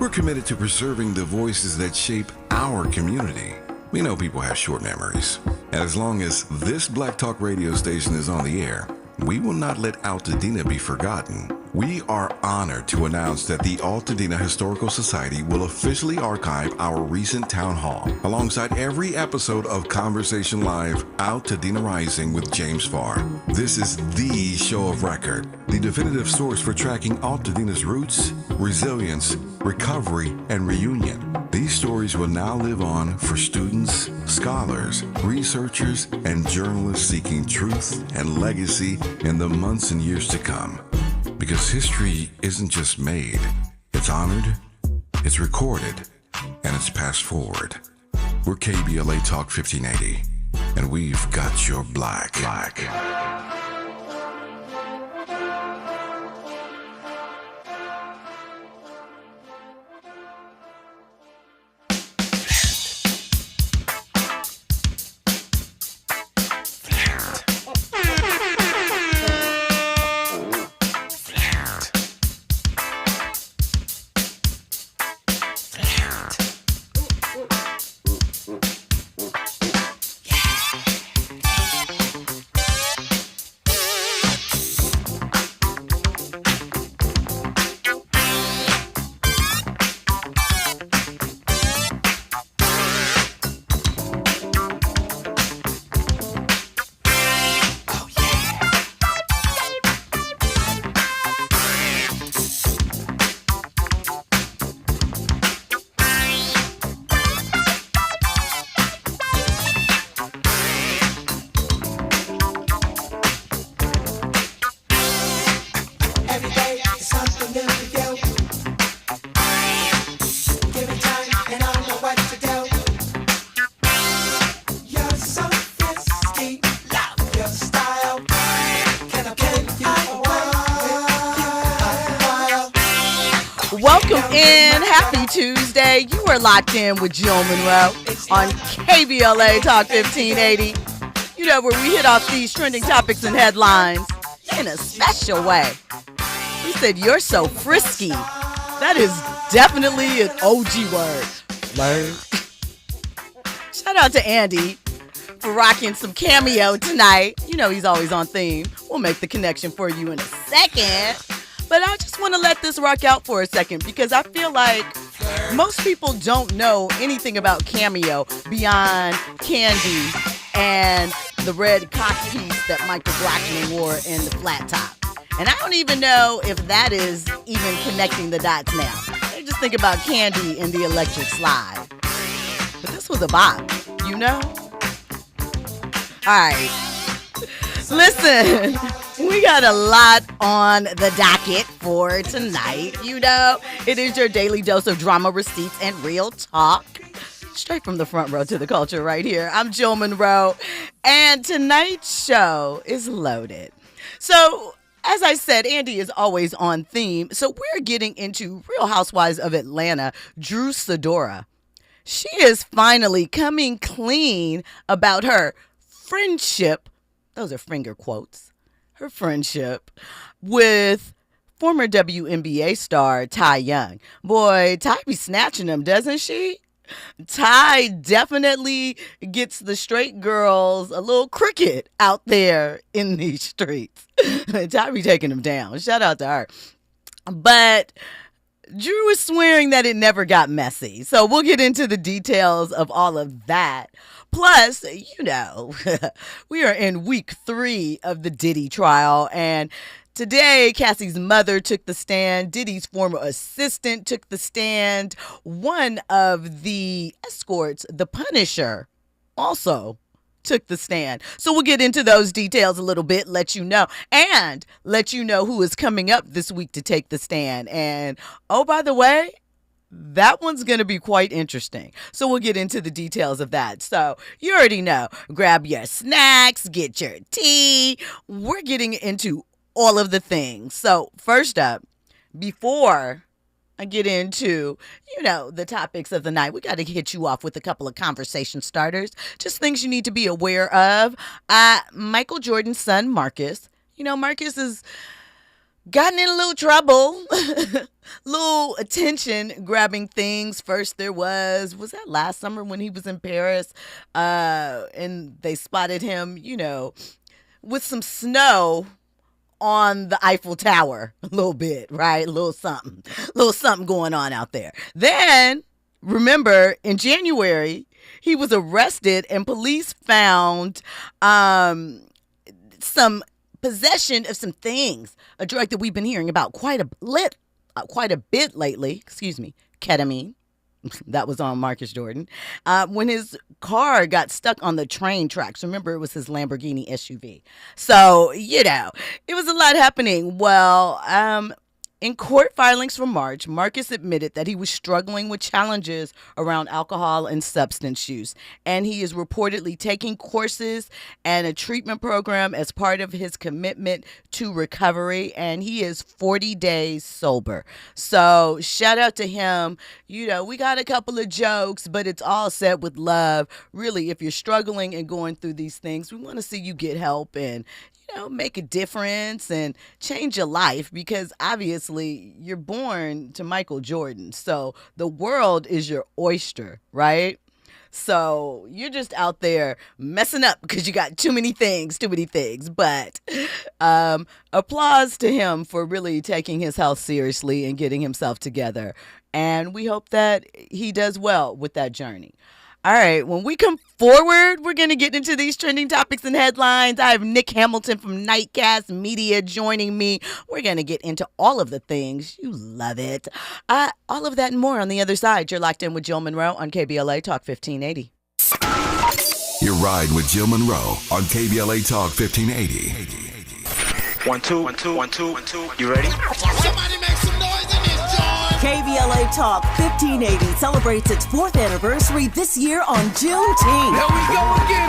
We're committed to preserving the voices that shape our community. We know people have short memories. And as long as this Black Talk radio station is on the air, we will not let Altadena be forgotten. We are honored to announce that the Altadena Historical Society will officially archive our recent town hall alongside every episode of Conversation Live Altadena Rising with James Farr. This is the show of record, the definitive source for tracking Altadena's roots, resilience, recovery, and reunion. These stories will now live on for students, scholars, researchers, and journalists seeking truth and legacy in the months and years to come. Because history isn't just made, it's honored, it's recorded, and it's passed forward. We're KBLA Talk 1580, and we've got your black. Tuesday, you are locked in with Jill Munroe on KBLA Talk 1580. You know, where we hit off these trending topics and headlines in a special way. We said, you're so frisky. That is definitely an OG word. Flirt. Shout out to Andy for rocking some Cameo tonight. You know he's always on theme. We'll make the connection for you in a second. But I just want to let this rock out for a second because I feel like most people don't know anything about Cameo beyond Candy and the red cock piece that Michael Blackman wore in the flat top. And I don't even know if that is even connecting the dots now. I just think about Candy and the electric slide. But this was a bop, you know? All right. Listen. We got a lot on the docket for tonight. You know, it is your daily dose of drama, receipts, and real talk. Straight from the front row to the culture right here. I'm Jill Munroe, and tonight's show is loaded. So, as I said, Andy is always on theme. So we're getting into Real Housewives of Atlanta, Drew Sidora. She is finally coming clean about her friendship. Those are finger quotes. Her friendship with former WNBA star Ty Young. Boy, Ty be snatching them, doesn't she? Ty definitely gets the straight girls a little cricket out there in these streets. Ty be taking them down. Shout out to her. But Drew is swearing that it never got messy. So we'll get into the details of all of that. Plus, you know, we are in week 3 of the Diddy trial, and today Cassie's mother took the stand. Diddy's former assistant took the stand. One of the escorts, the Punisher, also took the stand. So we'll get into those details a little bit, let you know who is coming up this week to take the stand. And, oh, by the way, that one's going to be quite interesting. So we'll get into the details of that. So you already know, grab your snacks, get your tea. We're getting into all of the things. So first up, before I get into, you know, the topics of the night, we got to hit you off with a couple of conversation starters. Just things you need to be aware of. Michael Jordan's son, Marcus. You know, Marcus is gotten in a little trouble. Little attention grabbing things. First was that last summer when he was in Paris, and they spotted him, with some snow on the Eiffel Tower a little bit, right? A little something going on out there. Then, remember, in January, he was arrested and police found some possession of some things, a drug that we've been hearing about quite a bit lately, ketamine. That was on Marcus Jordan. When his car got stuck on the train tracks. Remember, it was his Lamborghini SUV. So, it was a lot happening. Well, in court filings from March, Marcus admitted that he was struggling with challenges around alcohol and substance use, and he is reportedly taking courses and a treatment program as part of his commitment to recovery, and he is 40 days sober. So shout out to him. We got a couple of jokes, but it's all said with love. Really, if you're struggling and going through these things, we want to see you get help and make a difference and change your life, because obviously you're born to Michael Jordan. So the world is your oyster, right? So you're just out there messing up because you got too many things. But applause to him for really taking his health seriously and getting himself together. And we hope that he does well with that journey. All right, when we come forward, we're going to get into these trending topics and headlines. I have Nick Hamilton from Nightcast Media joining me. We're going to get into all of the things. You love it. All of that and more on the other side. You're locked in with Jill Munroe on KBLA Talk 1580. Your ride with Jill Munroe on KBLA Talk 1580. 1 2 1 2 1 2 1 2. You ready? Somebody make some noise in this joint. KBLA Talk 1580 celebrates its 4th anniversary this year on Juneteenth. Here we go again.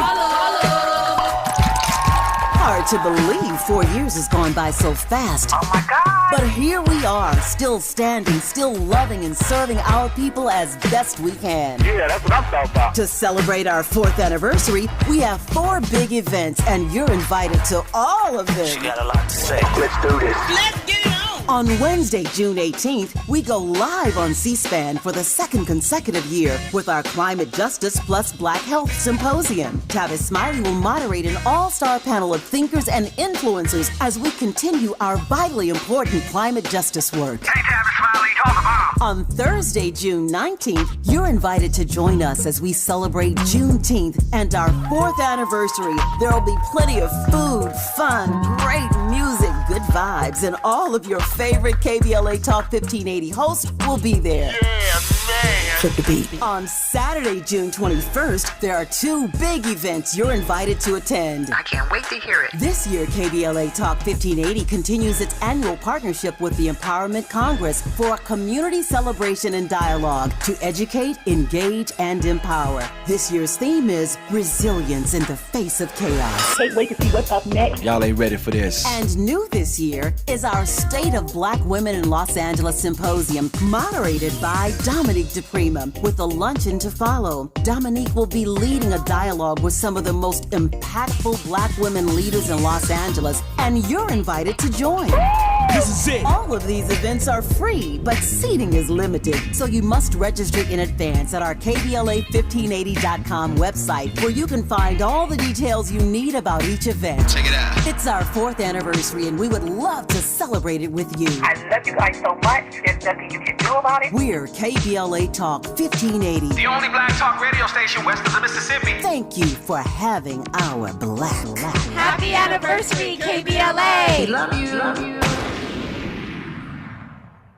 Hard to believe 4 years has gone by so fast. Oh my God. But here we are, still standing, still loving and serving our people as best we can. Yeah, that's what I'm talking about. To celebrate our 4th anniversary, we have 4 big events, and you're invited to all of them. She got a lot to say. Let's do this. Let's get it on. On Wednesday, June 18th, we go live on C-SPAN for the 2nd consecutive year with our Climate Justice Plus Black Health Symposium. Tavis Smiley will moderate an all-star panel of thinkers and influencers as we continue our vitally important climate justice work. Hey, Tavis Smiley, talk about. On Thursday, June 19th, you're invited to join us as we celebrate Juneteenth and our 4th anniversary. There will be plenty of food, fun, great music, good vibes, and all of your favorite KBLA Talk 1580 hosts will be there. Yeah, man. Flip the beat. On Saturday, June 21st, there are 2 big events you're invited to attend. I can't wait to hear it. This year, KBLA Talk 1580 continues its annual partnership with the Empowerment Congress for a community celebration and dialogue to educate, engage, and empower. This year's theme is resilience in the face of chaos. Can't wait to see what's up next. Y'all ain't ready for this. And new this year is our State of Black Women in Los Angeles Symposium, moderated by Dominique DePrima, with a luncheon to follow. Dominique will be leading a dialogue with some of the most impactful Black women leaders in Los Angeles, and you're invited to join. This is it. All of these events are free, but seating is limited, so you must register in advance at our KBLA1580.com website, where you can find all the details you need about each event. Check it out. It's our 4th anniversary, and we would love to celebrate it with you. I love you guys so much. There's nothing you can do about it. We're KBLA Talk 1580. The only black talk radio station west of the Mississippi. Thank you for having our black. Happy anniversary, KBLA. Love you.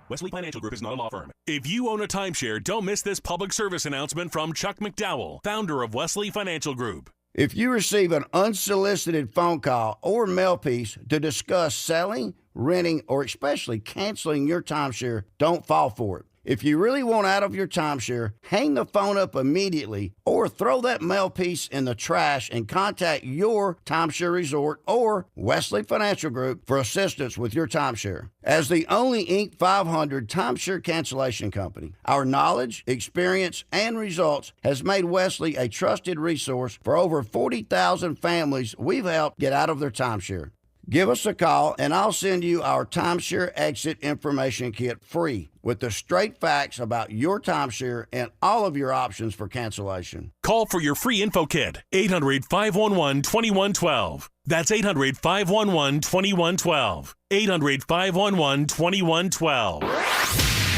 Wesley Financial Group is not a law firm. If you own a timeshare, don't miss this public service announcement from Chuck McDowell, founder of Wesley Financial Group. If you receive an unsolicited phone call or mail piece to discuss selling, renting, or especially canceling your timeshare, don't fall for it. If you really want out of your timeshare, hang the phone up immediately or throw that mail piece in the trash and contact your timeshare resort or Wesley Financial Group for assistance with your timeshare. As the only Inc. 500 timeshare cancellation company, our knowledge, experience, and results has made Wesley a trusted resource for over 40,000 families we've helped get out of their timeshare. Give us a call, and I'll send you our timeshare exit information kit free with the straight facts about your timeshare and all of your options for cancellation. Call for your free info kit. 800-511-2112. That's 800-511-2112. 800-511-2112.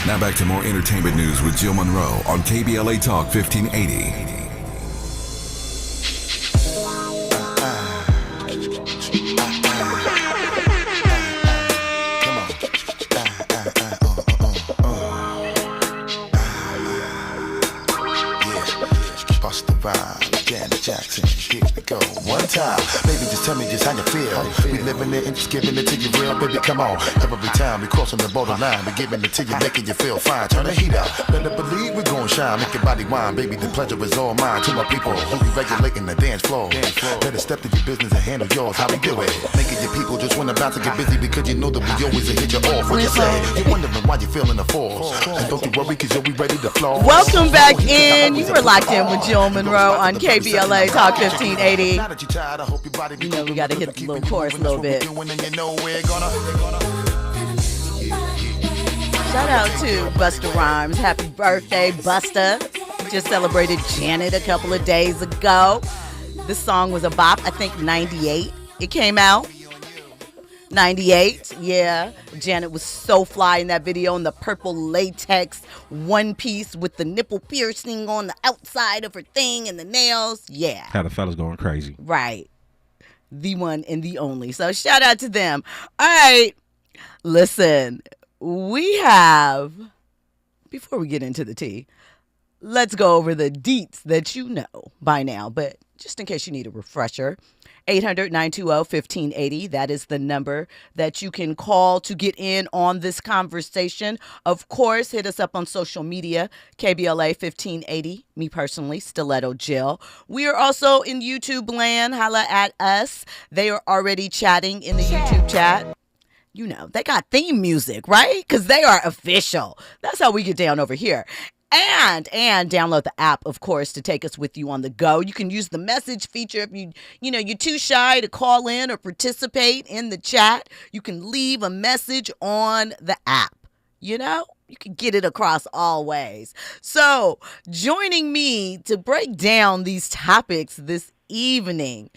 Now back to more entertainment news with Jill Munroe on KBLA Talk 1580. Janet Jackson, here we go. One time, baby, just tell me just how you feel. We living it and just giving it to you real, baby, come on. Every time we crossing the borderline, we giving it to you, making you feel fine. Turn the heat up, better believe we gon' shine. Make your body wine, baby, the pleasure is all mine. To my people who be regulating the dance floor. Better step to your business and handle yours, how we do it. Making your people just wanna bounce and get busy because you know that we always hit you off. What you say? You're wondering why you feeling the force. And don't you worry, cause you'll be ready to flow. Welcome back in. You were locked in with Jill Munroe on KBLA Talk 1580. You know we got to hit the little chorus a little bit. Shout out to Busta Rhymes. Happy birthday, Busta. Just celebrated Janet a couple of days ago. This song was a bop. I think 98 it came out. 98, yeah. Janet was so fly in that video in the purple latex one piece with the nipple piercing on the outside of her thing and the nails. Yeah. How the fellas going crazy. Right. The one and the only. So shout out to them. All right. Listen, we have, before we get into the tea, let's go over the deets that you know by now. But just in case you need a refresher, 800-920-1580. That is the number that you can call to get in on this conversation. Of course, hit us up on social media, KBLA 1580. Me personally, Stiletto Jill. We are also in YouTube land. Holla at us. They are already chatting in the YouTube chat. You know, they got theme music, right? Because they are official. That's how we get down over here. And download the app, of course, to take us with you on the go. You can use the message feature if you're too shy to call in or participate in the chat. You can leave a message on the app. You know, you can get it across all ways. So, joining me to break down these topics this evening,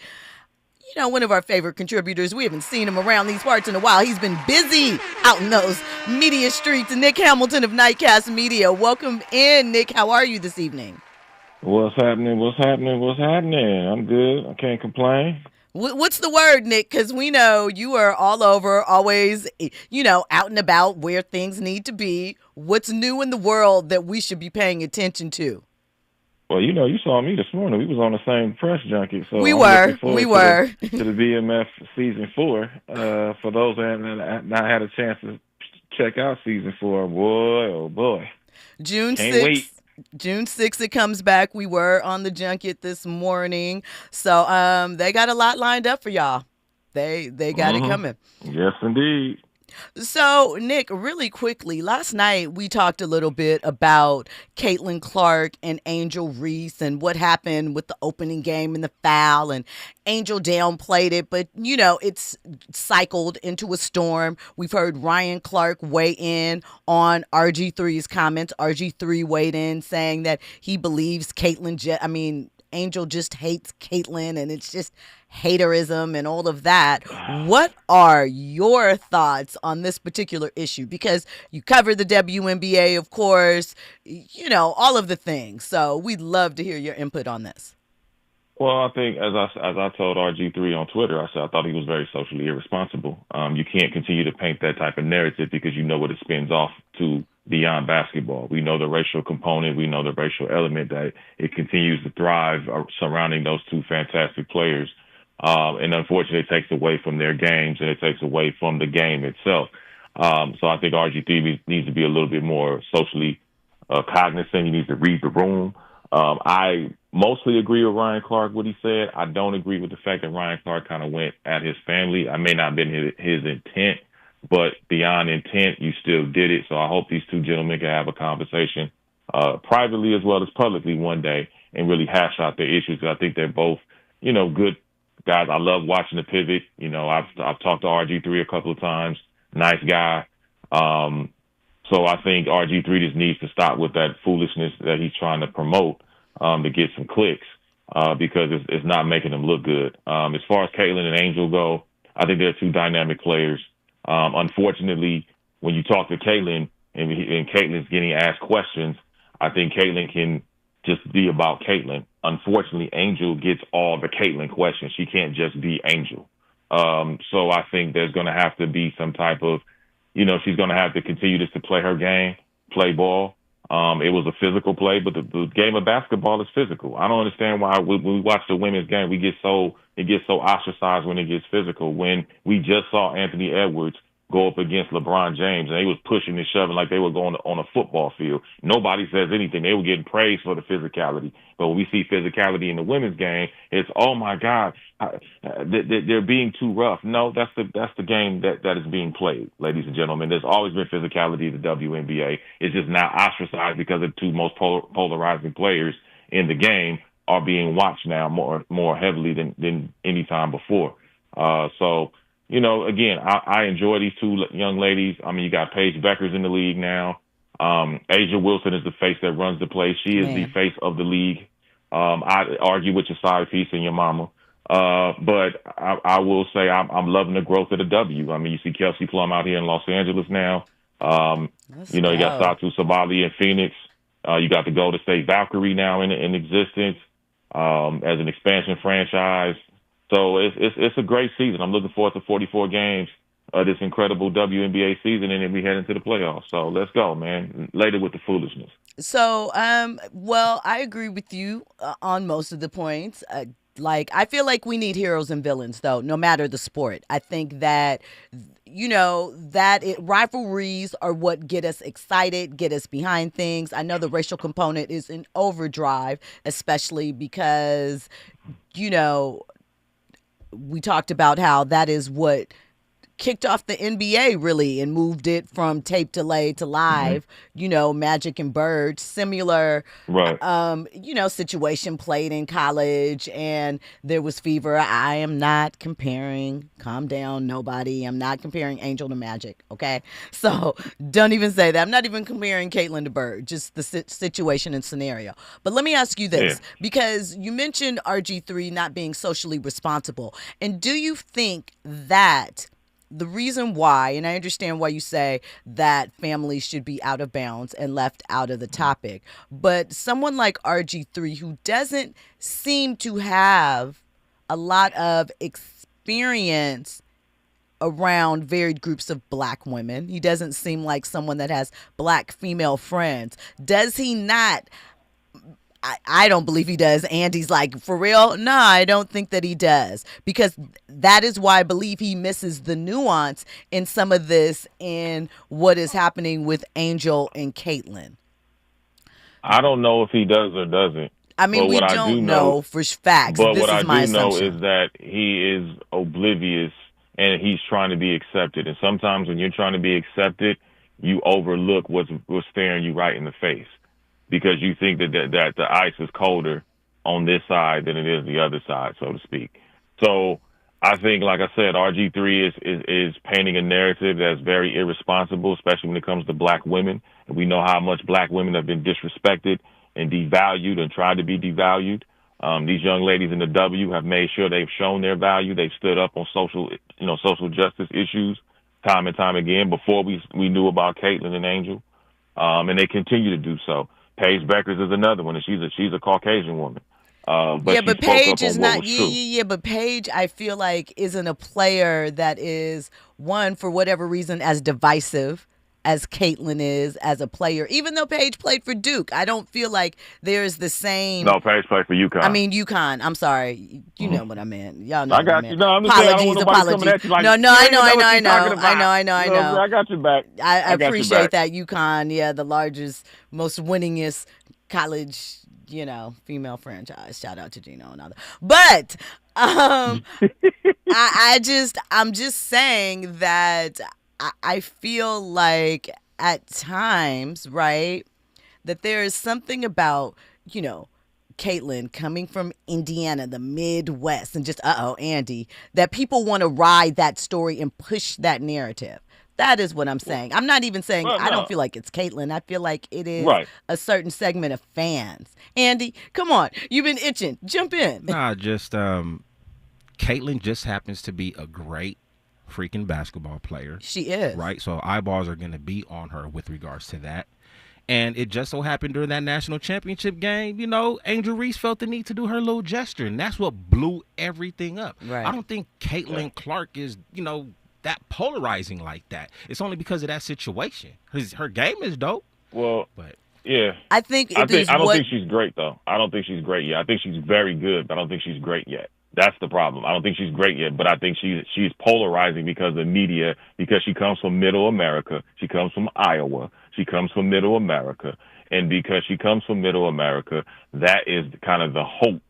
you know, one of our favorite contributors. We haven't seen him around these parts in a while. He's been busy out in those media streets. Nick Hamilton of Nightcast Media. Welcome in, Nick. How are you this evening? What's happening? I'm good. I can't complain. What's the word, Nick? Because we know you are all over, always, out and about where things need to be. What's new in the world that we should be paying attention to? Well, you saw me this morning. We was on the same press junket. So we were. To the BMF season 4. For those that have not had a chance to check out season 4, boy. June Can't 6th. wait. June 6th, it comes back. We were on the junket this morning. So they got a lot lined up for y'all. They got it coming. Yes, indeed. So, Nick, really quickly, last night we talked a little bit about Caitlin Clark and Angel Reese and what happened with the opening game and the foul, and Angel downplayed it, but, it's cycled into a storm. We've heard Ryan Clark weigh in on RG3's comments. RG3 weighed in saying that he believes Angel just hates Caitlin, and it's just haterism and all of that. What are your thoughts on this particular issue? Because you cover the WNBA, of course, all of the things. So we'd love to hear your input on this. Well, I think as I told RG3 on Twitter, I said I thought he was very socially irresponsible. You can't continue to paint that type of narrative because you know what it spins off to beyond basketball. We know the racial component. We know the racial element that it continues to thrive surrounding those two fantastic players. And unfortunately, it takes away from their games and it takes away from the game itself. So I think RG3 needs to be a little bit more socially cognizant. He needs to read the room. I mostly agree with Ryan Clark, what he said. I don't agree with the fact that Ryan Clark kind of went at his family. I may not have been his intent, but beyond intent, you still did it. So I hope these two gentlemen can have a conversation privately as well as publicly one day and really hash out their issues. I think they're both, good guys, I love watching the pivot. You know, I've talked to RG3 a couple of times. Nice guy. So I think RG3 just needs to stop with that foolishness that he's trying to promote to get some clicks because it's not making him look good. As far as Caitlyn and Angel go, I think they're two dynamic players. Unfortunately, when you talk to Caitlyn and Caitlyn's getting asked questions, I think Caitlyn can just be about Caitlyn. Unfortunately, Angel gets all the Caitlyn questions. She can't just be Angel. So I think there's going to have to be some type of, she's going to have to continue just to play her game, play ball. It was a physical play, but the game of basketball is physical. I don't understand why when we watch the women's game, it gets so ostracized when it gets physical. When we just saw Anthony Edwards go up against LeBron James, and they was pushing and shoving like they were going on a football field. Nobody says anything. They were getting praised for the physicality. But when we see physicality in the women's game, it's, oh my God, they're being too rough. No, that's the game that is being played, ladies and gentlemen. There's always been physicality in the WNBA. It's just now ostracized because the two most polarizing players in the game are being watched now more heavily than any time before. Again, I enjoy these two young ladies. I mean, you got Paige Beckers in the league now. Asia Wilson is the face that runs the place. She is the face of the league. I argue with your side piece and your mama. But I will say I'm loving the growth of the W. I mean, you see Kelsey Plum out here in Los Angeles now. You got Satu Sabali in Phoenix. You got the Golden State Valkyrie now in existence as an expansion franchise. So it's a great season. I'm looking forward to 44 games of this incredible WNBA season, and then we head into the playoffs. So let's go, man. Later with the foolishness. So, I agree with you on most of the points. I feel like we need heroes and villains, though, no matter the sport. I think that, rivalries are what get us excited, get us behind things. I know the racial component is in overdrive, especially because, we talked about how that is what kicked off the NBA really and moved it from tape delay to live, Magic and Bird, similar, situation played in college, and there was Fever. I am not comparing, calm down, nobody. I'm not comparing Angel to Magic, okay? So don't even say that. I'm not even comparing Caitlyn to Bird, just the situation and scenario. But let me ask you this, because you mentioned RG3 not being socially responsible. And do you think that the reason why, and I understand why you say that families should be out of bounds and left out of the topic, but someone like RG3 who doesn't seem to have a lot of experience around varied groups of black women, he doesn't seem like someone that has black female friends. Does he not? I don't believe he does. Andy's like, for real? No, I don't think that he does. Because that is why I believe he misses the nuance in some of this in what is happening with Angel and Caitlyn. I don't know if he does or doesn't. I mean, we don't know for facts. But this what is I do my know assumption. is that he is oblivious and he's trying to be accepted. And sometimes when you're trying to be accepted, you overlook what's staring you right in the face, because you think that the ice is colder on this side than it is the other side, so to speak. So I think, like I said, RG3 is painting a narrative that's very irresponsible, especially when it comes to black women. And we know how much black women have been disrespected and devalued and tried to be devalued. These young ladies in the W have made sure they've shown their value. They've stood up on social justice issues time and time again before we knew about Caitlyn and Angel, and they continue to do so. Paige Beckers is another one, and she's a Caucasian woman. But Paige is not. But Paige, I feel like, isn't a player that is, one, for whatever reason, as divisive as Caitlyn is as a player. Even though Paige played for Duke, I don't feel like there's the same. No, Paige played for UConn. I mean UConn. I'm sorry. You know what I meant. Y'all know. I got you. No, I'm just saying, I don't want nobody coming at you like, no. I know. I got your back. I appreciate that. UConn, the largest, most winningest college, female franchise. Shout out to Gino and other. But I'm just saying that I feel like at times, right, that there is something about, Caitlyn coming from Indiana, the Midwest, and just, Andy, that people want to ride that story and push that narrative. That is what I'm saying. I'm not even saying I don't feel like it's Caitlyn. I feel like it is a certain segment of fans. Andy, come on. You've been itching. Jump in. Nah, just Caitlyn just happens to be a great freaking basketball player. She is. Right? So eyeballs are going to be on her with regards to that. And it just so happened during that national championship game, Angel Reese felt the need to do her little gesture, and that's what blew everything up. Right. I don't think Caitlyn Clark is, that polarizing like that. It's only because of that situation. Her game is dope. Well, but yeah. I don't think she's great, though. I don't think she's great yet. I think she's very good, but I don't think she's great yet. That's the problem. I don't think she's great yet, but I think she's polarizing because of the media, because she comes from Middle America. She comes from Iowa. She comes from Middle America. And because she comes from Middle America, that is kind of the hope,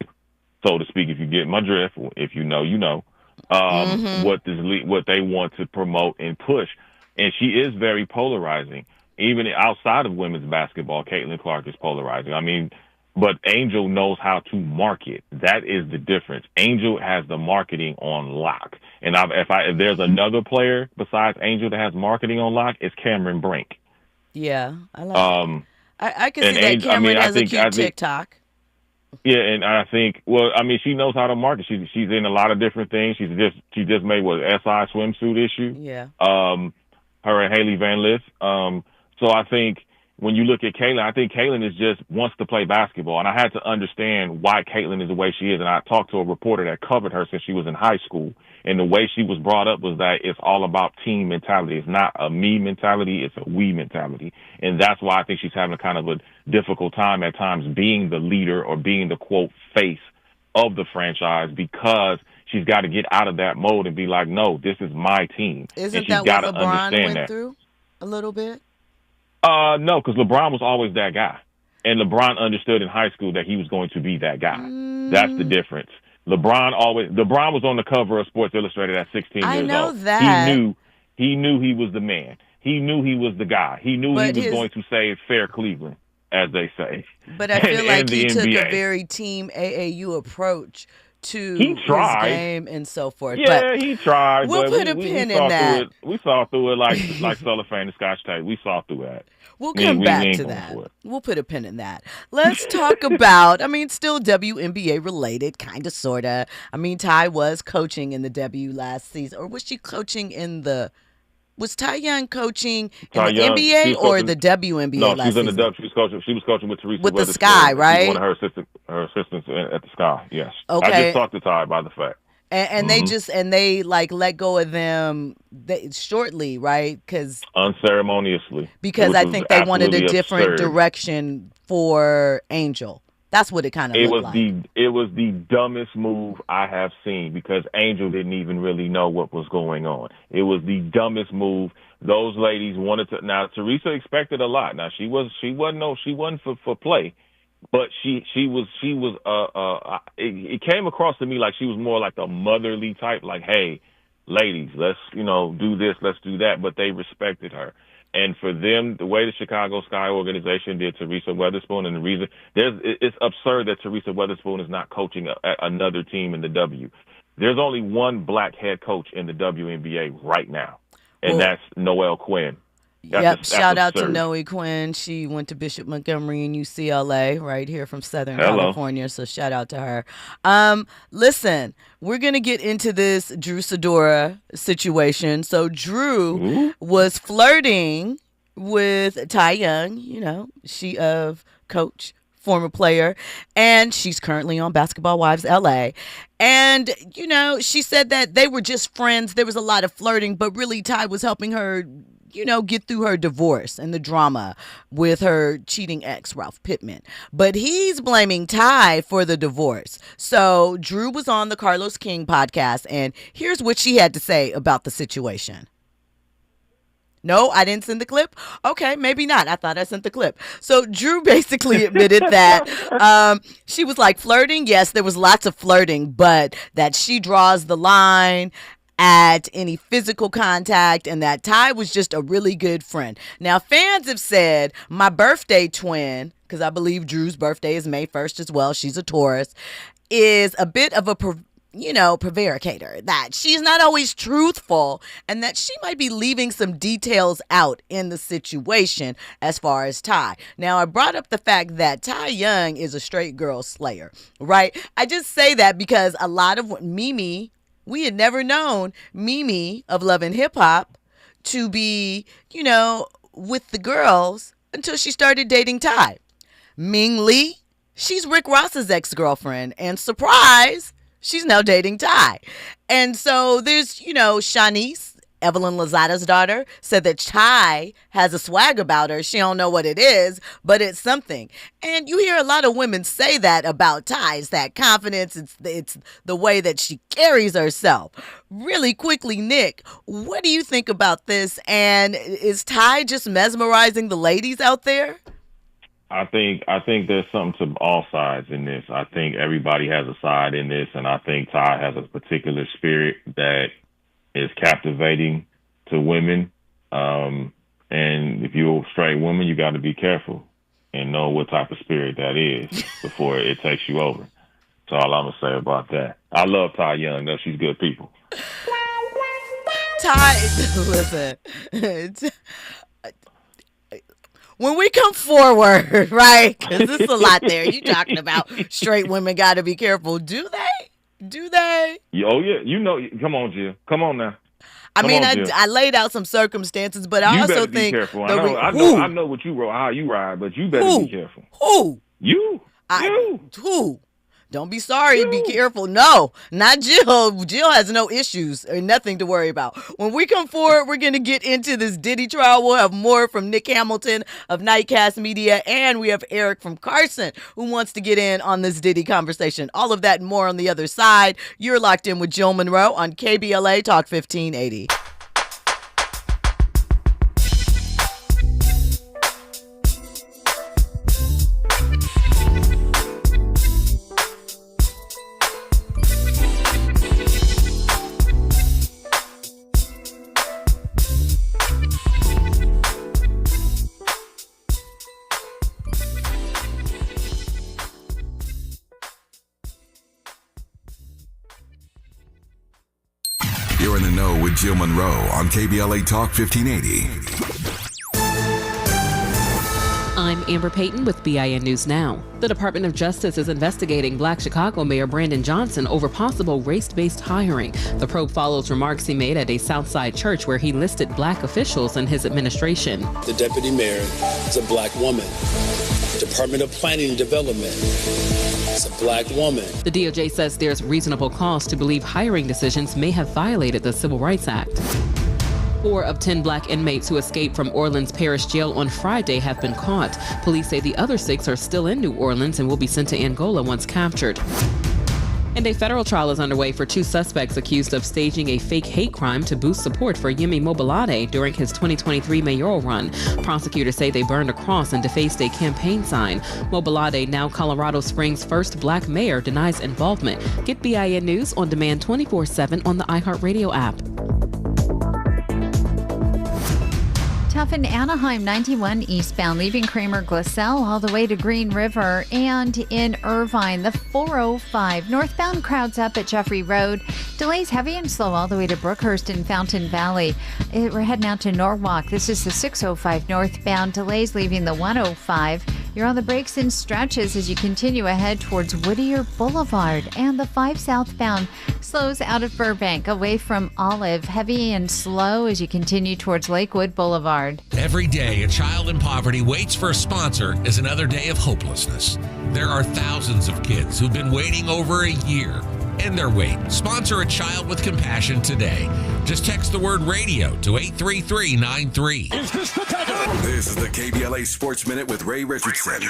so to speak, if you get my drift, if you know, you know, what they want to promote and push. And she is very polarizing. Even outside of women's basketball, Caitlyn Clark is polarizing. I mean, but Angel knows how to market. That is the difference. Angel has the marketing on lock. And if there's another player besides Angel that has marketing on lock, it's Cameron Brink. Yeah, I like I can see that Cameron has a cute TikTok. Yeah, and I think, she knows how to market. She's in a lot of different things. She just made SI swimsuit issue. Yeah. Her and Haley Van Lith. So I think when you look at Caitlyn, I think Caitlyn wants to play basketball. And I had to understand why Caitlyn is the way she is. And I talked to a reporter that covered her since she was in high school. And the way she was brought up was that it's all about team mentality. It's not a me mentality. It's a we mentality. And that's why I think she's having a kind of a difficult time at times being the leader or being the, quote, face of the franchise, because she's got to get out of that mode and be like, no, this is my team. Isn't that what LeBron went through a little bit? No, because LeBron was always that guy. And LeBron understood in high school that he was going to be that guy. That's the difference. LeBron was on the cover of Sports Illustrated at 16 years old. I know that. He knew he was the man. He knew he was the guy. He knew he was going to save fair Cleveland, as they say. But I feel like he took a very team AAU approach to his game and so forth. Yeah, he tried. We'll put a pin in that. We saw through it like cellophane and Scotch tape. We saw through that. We'll come back to that. We'll put a pin in that. Let's talk about, still WNBA related, kind of, sort of. Ty was coaching in the W last season. Or was she coaching was Ty Young coaching in the NBA or the WNBA last season? No, she's in the W. She was coaching with Teresa with the Sky, right? One of her assistants at the Sky, yes. Okay. I just talked to Ty by the fact. And they let go of them shortly, right? Because unceremoniously. Because I think they wanted a different direction for Angel. That's what it kind of looked like. It was the dumbest move I have seen, because Angel didn't even really know what was going on. It was the dumbest move. Those ladies wanted to. Now Teresa expected a lot. Now she wasn't for play. But she was it came across to me like she was more like a motherly type, like, hey, ladies, let's, do this, let's do that. But they respected her. And for them, the way the Chicago Sky organization did Teresa Weatherspoon, and the reason it's absurd that Teresa Weatherspoon is not coaching another team in the W. There's only one black head coach in the WNBA right now, and that's Noelle Quinn. That's shout out to Noe Quinn. She went to Bishop Montgomery in UCLA, right here from Southern California. So shout out to her. Listen, we're going to get into this Drew Sidora situation. So Drew was flirting with Ty Young, she of Coach, former player, and she's currently on Basketball Wives LA. And, she said that they were just friends. There was a lot of flirting, but really Ty was helping her get through her divorce and the drama with her cheating ex, Ralph Pittman. But he's blaming Ty for the divorce. So Drew was on the Carlos King podcast, and here's what she had to say about the situation. No, I didn't send the clip? Okay, maybe not. I thought I sent the clip. So Drew basically admitted that she was flirting. Yes, there was lots of flirting, but that she draws the line at any physical contact, and that Ty was just a really good friend. Now, fans have said my birthday twin, because I believe Drew's birthday is May 1st as well, she's a Taurus, is a bit of a prevaricator, that she's not always truthful and that she might be leaving some details out in the situation as far as Ty. Now, I brought up the fact that Ty Young is a straight girl slayer, right? I just say that because a lot of Mimi, we had never known Mimi of Love and Hip Hop to be, with the girls until she started dating Ty. Ming Lee, she's Rick Ross's ex-girlfriend, and surprise, she's now dating Ty. And so there's, Shanice, Evelyn Lozada's daughter, said that Ty has a swag about her. She don't know what it is, but it's something. And you hear a lot of women say that about Ty. It's that confidence. It's the way that she carries herself. Really quickly, Nick, what do you think about this? And is Ty just mesmerizing the ladies out there? I think there's something to all sides in this. I think everybody has a side in this, and I think Ty has a particular spirit that is captivating to women. And if you're a straight woman, you got to be careful and know what type of spirit that is before it takes you over. That's all I'm going to say about that. I love Ty Young, though. She's good people. Ty, listen, when we come forward, right, because there's a lot there. You talking about straight women got to be careful. Do they? Do they? Oh, yeah. Come on, Jill. Come on now. I laid out some circumstances, but I also think... You better be careful. I know what you how you ride, but you better be careful. Who? You. Who? Don't be sorry. Be careful. No, not Jill. Jill has no issues or nothing to worry about. When we come forward, we're going to get into this Diddy trial. We'll have more from Nick Hamilton of Nightcast Media, and we have Eric from Carson who wants to get in on this Diddy conversation. All of that and more on the other side. You're locked in with Jill Munroe on KBLA Talk 1580. You're in the know with Jill Munroe on KBLA Talk 1580. I'm Amber Payton with BIN News Now. The Department of Justice is investigating Black Chicago Mayor Brandon Johnson over possible race-based hiring. The probe follows remarks he made at a Southside church where he listed Black officials in his administration. The deputy mayor is a Black woman. Department of Planning and Development is a Black woman. The DOJ says there's reasonable cause to believe hiring decisions may have violated the Civil Rights Act. 4 of 10 Black inmates who escaped from Orleans Parish Jail on Friday have been caught. Police say the other 6 are still in New Orleans and will be sent to Angola once captured. And a federal trial is underway for 2 suspects accused of staging a fake hate crime to boost support for Yemi Mobolade during his 2023 mayoral run. Prosecutors say they burned a cross and defaced a campaign sign. Mobolade, now Colorado Springs' first Black mayor, denies involvement. Get BIN News on demand 24/7 on the iHeartRadio app. Tough in Anaheim, 91 eastbound, leaving Kramer Glassell all the way to Green River. And in Irvine, the 405 northbound crowds up at Jeffrey Road. Delays heavy and slow all the way to Brookhurst and Fountain Valley. We're heading out to Norwalk. This is the 605 northbound. Delays leaving the 105. You're on the brakes and stretches as you continue ahead towards Whittier Boulevard. And the 5 southbound slows out of Burbank away from Olive. Heavy and slow as you continue towards Lakewood Boulevard. Every day, a child in poverty waits for a sponsor is another day of hopelessness. There are thousands of kids who've been waiting over a year. End their wait. Sponsor a child with compassion today. Just text the word radio to 83393. This is the KBLA Sports Minute with Ray Richardson.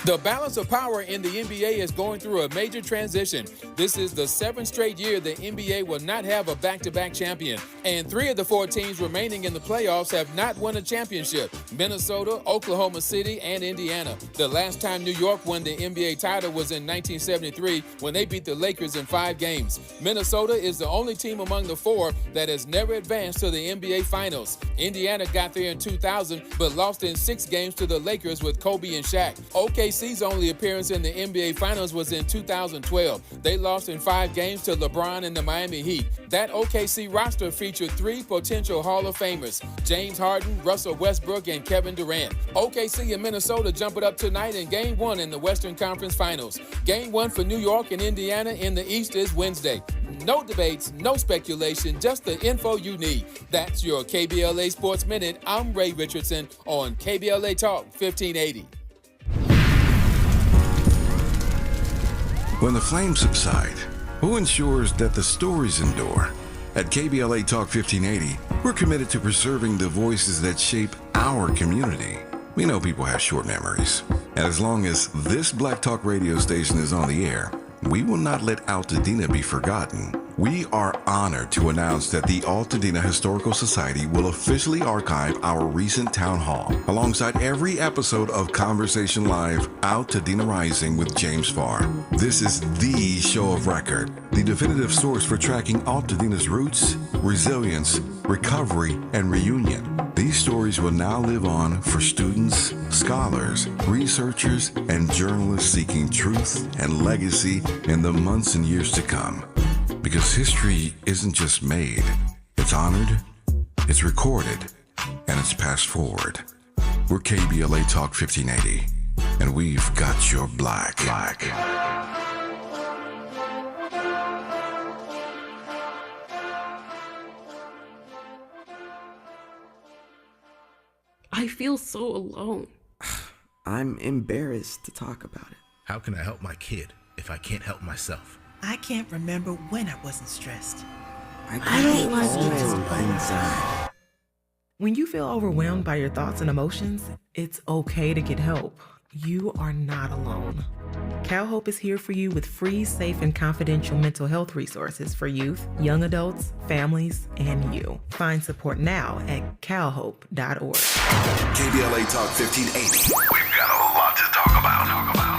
The balance of power in the NBA is going through a major transition. This is the 7th straight year the NBA will not have a back-to-back champion. And 3 of the 4 teams remaining in the playoffs have not won a championship: Minnesota, Oklahoma City, and Indiana. The last time New York won the NBA title was in 1973 when they beat the Lakers in 5 games. Minnesota is the only team among the 4 that has never advanced to the NBA Finals. Indiana got there in 2000 but lost in 6 games to the Lakers with Kobe and Shaq. OKC's only appearance in the NBA Finals was in 2012. They lost in 5 games to LeBron and the Miami Heat. That OKC roster featured 3 potential Hall of Famers: James Harden, Russell Westbrook, and Kevin Durant. OKC and Minnesota jump it up tonight in Game 1 in the Western Conference Finals. Game 1 for New York and Indiana in the East is Wednesday. No debates, no speculation, just the info you need. That's your KBLA Sports Minute. I'm Ray Richardson on KBLA Talk 1580. When the flames subside, who ensures that the stories endure? At KBLA Talk 1580, we're committed to preserving the voices that shape our community. We know people have short memories, and as long as this Black Talk radio station is on the air, we will not let Altadena be forgotten. We are honored to announce that the Altadena Historical Society will officially archive our recent town hall alongside every episode of Conversation Live Altadena Rising with James Farr. This is the show of record, the definitive source for tracking Altadena's roots, resilience, recovery, and reunion. These stories will now live on for students, scholars, researchers, and journalists seeking truth and legacy in the months and years to come. Because history isn't just made, it's honored, it's recorded, and it's passed forward. We're KBLA Talk 1580, and we've got your black. I feel so alone. I'm embarrassed to talk about it. How can I help my kid if I can't help myself? I can't remember when I wasn't stressed. I don't like stressed. When you feel overwhelmed by your thoughts and emotions, it's okay to get help. You are not alone. CalHope is here for you with free, safe, and confidential mental health resources for youth, young adults, families, and you. Find support now at calhope.org. KBLA Talk 1580. We've got a lot to talk about.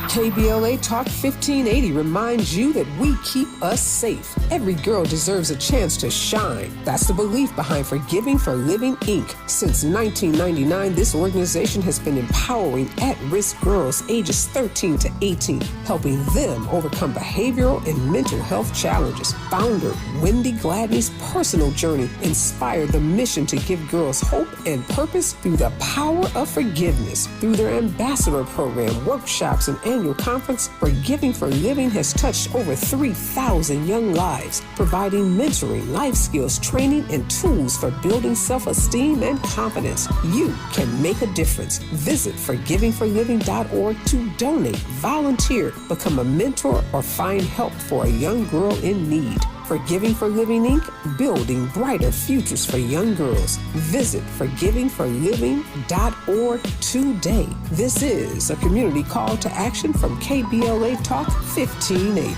KBLA Talk 1580 reminds you that we keep us safe. Every girl deserves a chance to shine. That's the belief behind Forgiving for Living, Inc. Since 1999, this organization has been empowering at-risk girls ages 13 to 18, helping them overcome behavioral and mental health challenges. Founder Wendy Gladney's personal journey inspired the mission to give girls hope and purpose through the power of forgiveness. Through their ambassador program, workshops, and annual conference, Forgiving for Living has touched over 3,000 young lives, providing mentoring, life skills, training, and tools for building self-esteem and confidence. You can make a difference. Visit forgivingforliving.org to donate, volunteer, become a mentor, or find help for a young girl in need. Forgiving for Living, Inc., building brighter futures for young girls. Visit forgivingforliving.org today. This is a community call to action from KBLA Talk 1580.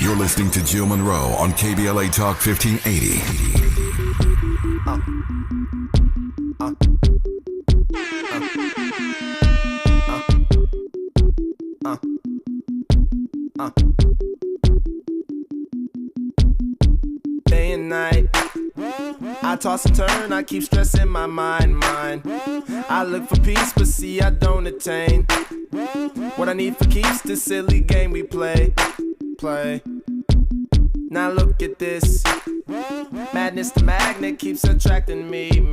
You're listening to Jill Munroe on KBLA Talk 1580. Day and night, I toss and turn, I keep stressing my mind. I look for peace, but see I don't attain what I need for keeps this silly game we play. Now look at this, madness, the magnet keeps attracting me.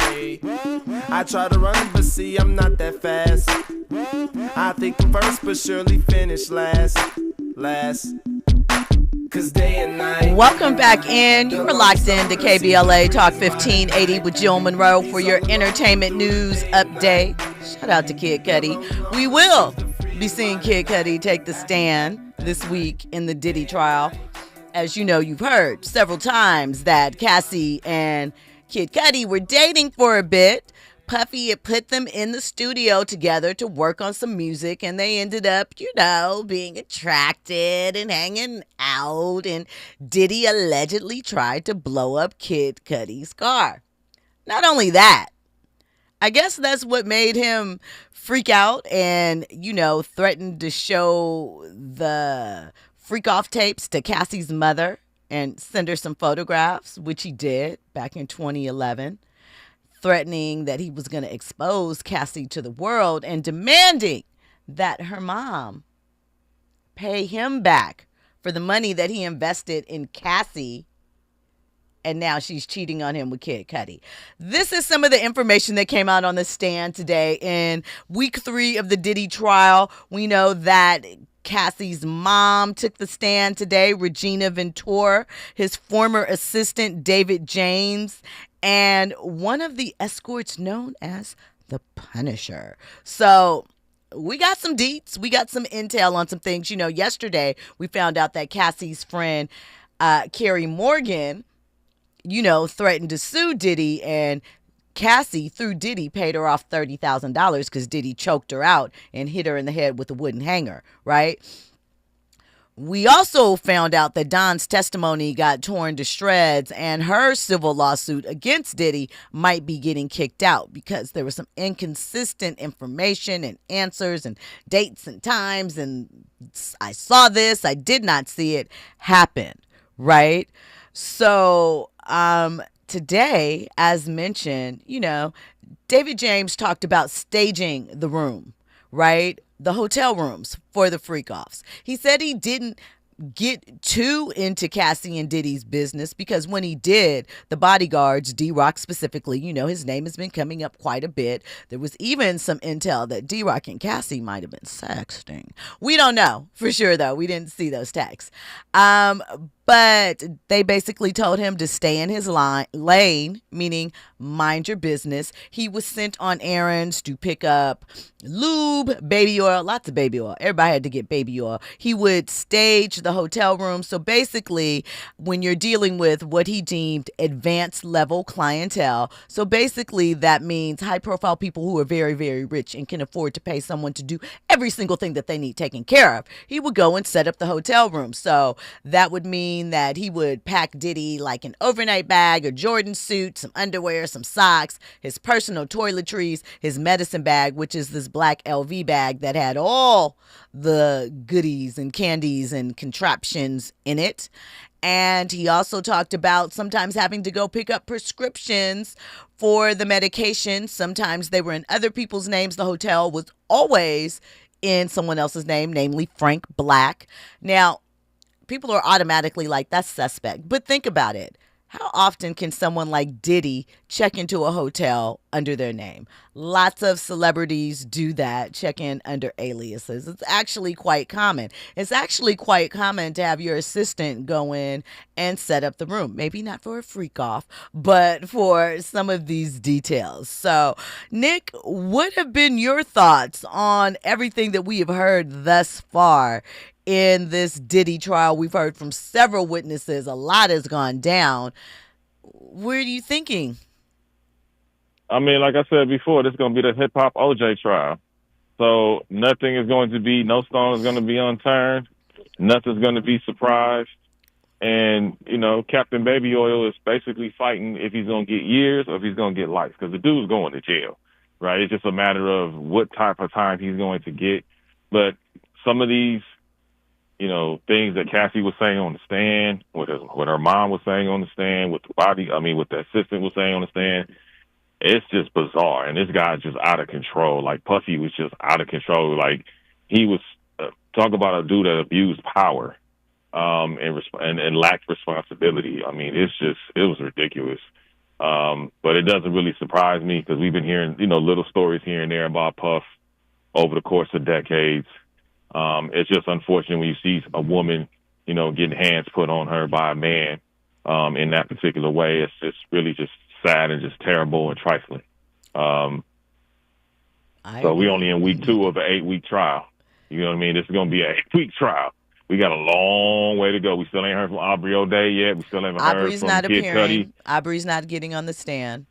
I try to run, but see I'm not that fast. I think I'm first, but surely finish last. Cause day and night. Welcome back in. You are locked in to KBLA Talk 1580 with Jill Munroe for your entertainment news update. Shout out to Kid Cudi. We will be seeing Kid Cudi take the stand this week in the Diddy trial. As you know, you've heard several times that Cassie and Kid Cudi were dating for a bit, Puffy had put them in the studio together to work on some music, and they ended up, being attracted and hanging out, and Diddy allegedly tried to blow up Kid Cudi's car. Not only that, I guess that's what made him freak out and, threaten to show the freak off tapes to Cassie's mother and send her some photographs, which he did back in 2011. Threatening that he was going to expose Cassie to the world and demanding that her mom pay him back for the money that he invested in Cassie, and now she's cheating on him with Kid Cudi. This is some of the information that came out on the stand today. In week 3 of the Diddy trial, we know that Cassie's mom took the stand today, Regina Ventura, his former assistant, David James, and one of the escorts known as the Punisher. So we got some deets. We got some intel on some things. Yesterday we found out that Cassie's friend, Carrie Morgan, threatened to sue Diddy, and Cassie, through Diddy, paid her off $30,000 because Diddy choked her out and hit her in the head with a wooden hanger, right? We also found out that Don's testimony got torn to shreds, and her civil lawsuit against Diddy might be getting kicked out because there was some inconsistent information and answers and dates and times, and I saw this, I did not see it happen, right? So, today, as mentioned, David James talked about staging the room, right? The hotel rooms for the freak-offs. He said he didn't get too into Cassie and Diddy's business because when he did, the bodyguards, D-Rock specifically, his name has been coming up quite a bit. There was even some intel that D-Rock and Cassie might have been sexting. We don't know for sure, though. We didn't see those texts. But they basically told him to stay in his lane, meaning mind your business. He was sent on errands to pick up lube, baby oil, lots of baby oil. Everybody had to get baby oil. He would stage the hotel room. So basically, when you're dealing with what he deemed advanced level clientele, so basically that means high profile people who are very, very rich and can afford to pay someone to do every single thing that they need taken care of, he would go and set up the hotel room. So that would mean that he would pack Diddy like an overnight bag, a Jordan suit, some underwear, some socks, his personal toiletries, his medicine bag, which is this black LV bag that had all the goodies and candies and contraptions in it. And he also talked about sometimes having to go pick up prescriptions for the medication. Sometimes they were in other people's names. The hotel was always in someone else's name, namely Frank Black. Now, people are automatically like, that's suspect. But think about it. How often can someone like Diddy check into a hotel under their name? Lots of celebrities do that, check in under aliases. It's actually quite common. It's actually quite common to have your assistant go in and set up the room. Maybe not for a freak off, but for some of these details. So, Nick, what have been your thoughts on everything that we have heard thus far in this Diddy trial? We've heard from several witnesses. A lot has gone down. What are you thinking? I mean, like I said before, this is going to be the hip-hop OJ trial. So nothing is going to be, no stone is going to be unturned. Nothing's going to be surprised. And, Captain Baby Oil is basically fighting if he's going to get years or if he's going to get life, because the dude's going to jail, right? It's just a matter of what type of time he's going to get. But some of these, things that Cassie was saying on the stand, what her mom was saying on the stand, what the assistant was saying on the stand, it's just bizarre. And this guy's just out of control. Like, Puffy was just out of control. Like, he was, talk about a dude that abused power and lacked responsibility. I mean, it was ridiculous. But it doesn't really surprise me because we've been hearing, little stories here and there about Puff over the course of decades. It's just unfortunate when you see a woman, getting hands put on her by a man in that particular way. It's just really just sad and just terrible and trifling. So we only in week 2 of an 8-week trial. You know what I mean? This is going to be an 8-week trial. We got a long way to go. We still ain't heard from Aubrey O'Day yet. We still haven't heard from Kid Cudi. Aubrey's not getting on the stand.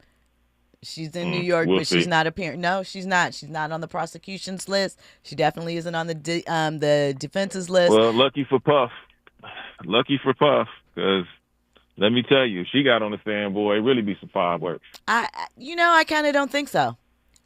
She's in New York, we'll but see. she's not appearing. No, she's not. She's not on the prosecution's list. She definitely isn't on the defense's list. Well, lucky for Puff. Lucky for Puff, because let me tell you, if she got on the stand, boy, it really be some fireworks. I kind of don't think so.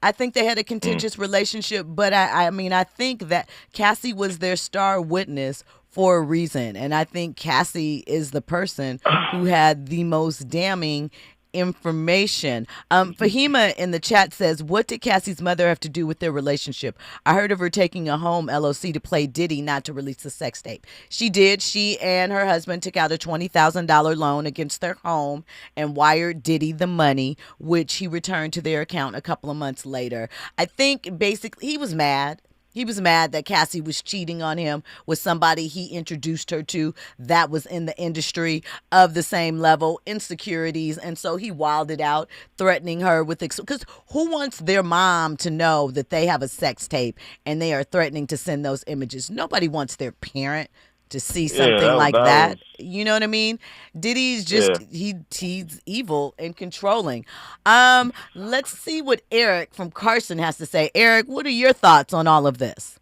I think they had a contentious relationship, but I mean, I think that Cassie was their star witness for a reason, and I think Cassie is the person who had the most damning information. Fahima in the chat says, what did Cassie's mother have to do with their relationship? I heard of her taking a home LOC to play Diddy, not to release a sex tape. She did. She and her husband took out a $20,000 loan against their home and wired Diddy the money, which he returned to their account a couple of months later. I think basically he was mad. He was mad that Cassie was cheating on him with somebody he introduced her to that was in the industry of the same level, insecurities. And so he wilded out, threatening her with, because who wants their mom to know that they have a sex tape and they are threatening to send those images? Nobody wants their parent to see something like that. You know what I mean? Diddy's just, he's evil and controlling. Let's see what Eric from Carson has to say. Eric, what are your thoughts on all of this?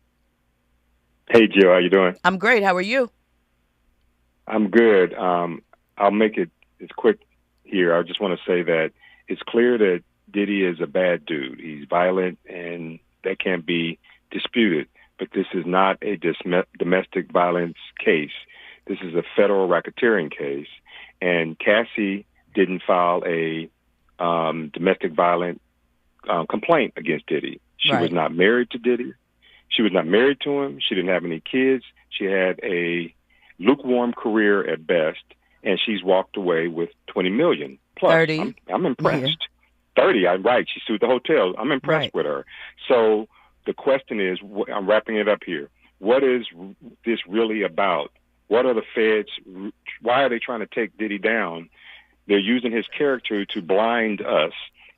Hey, Jill, how you doing? I'm great. How are you? I'm good. I'll make it as quick here. I just want to say that it's clear that Diddy is a bad dude. He's violent, and that can't be disputed. But this is not a domestic violence case. This is a federal racketeering case. And Cassie didn't file a domestic violence complaint against Diddy. She was not married to Diddy. She was not married to him. She didn't have any kids. She had a lukewarm career at best, and she's walked away with $20 million plus. 30. I'm impressed. 30. I'm right. She sued the hotel. I'm impressed with her. So the question is, I'm wrapping it up here. What is this really about? What are the feds? Why are they trying to take Diddy down? They're using his character to blind us,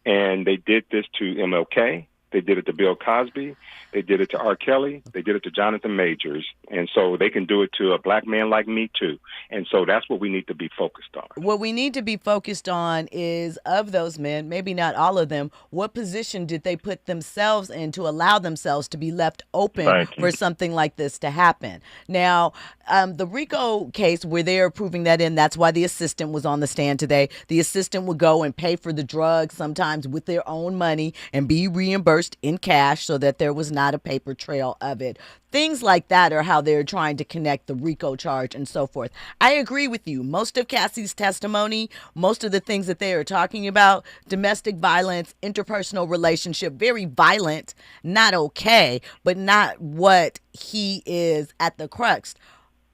and they did this to MLK. They did it to Bill Cosby. They did it to R. Kelly. They did it to Jonathan Majors. And so they can do it to a black man like me, too. And so that's what we need to be focused on. What we need to be focused on is, of those men, maybe not all of them, what position did they put themselves in to allow themselves to be left open for something like this to happen? Now, the RICO case where they're proving that in, that's why the assistant was on the stand today. The assistant would go and pay for the drugs, sometimes with their own money, and be reimbursed in cash so that there was not a paper trail of it. Things like that are how they're trying to connect the RICO charge and so forth. I agree with you. Most of Cassie's testimony, most of the things that they are talking about, domestic violence, interpersonal relationship, very violent, not okay, but not what he is at the crux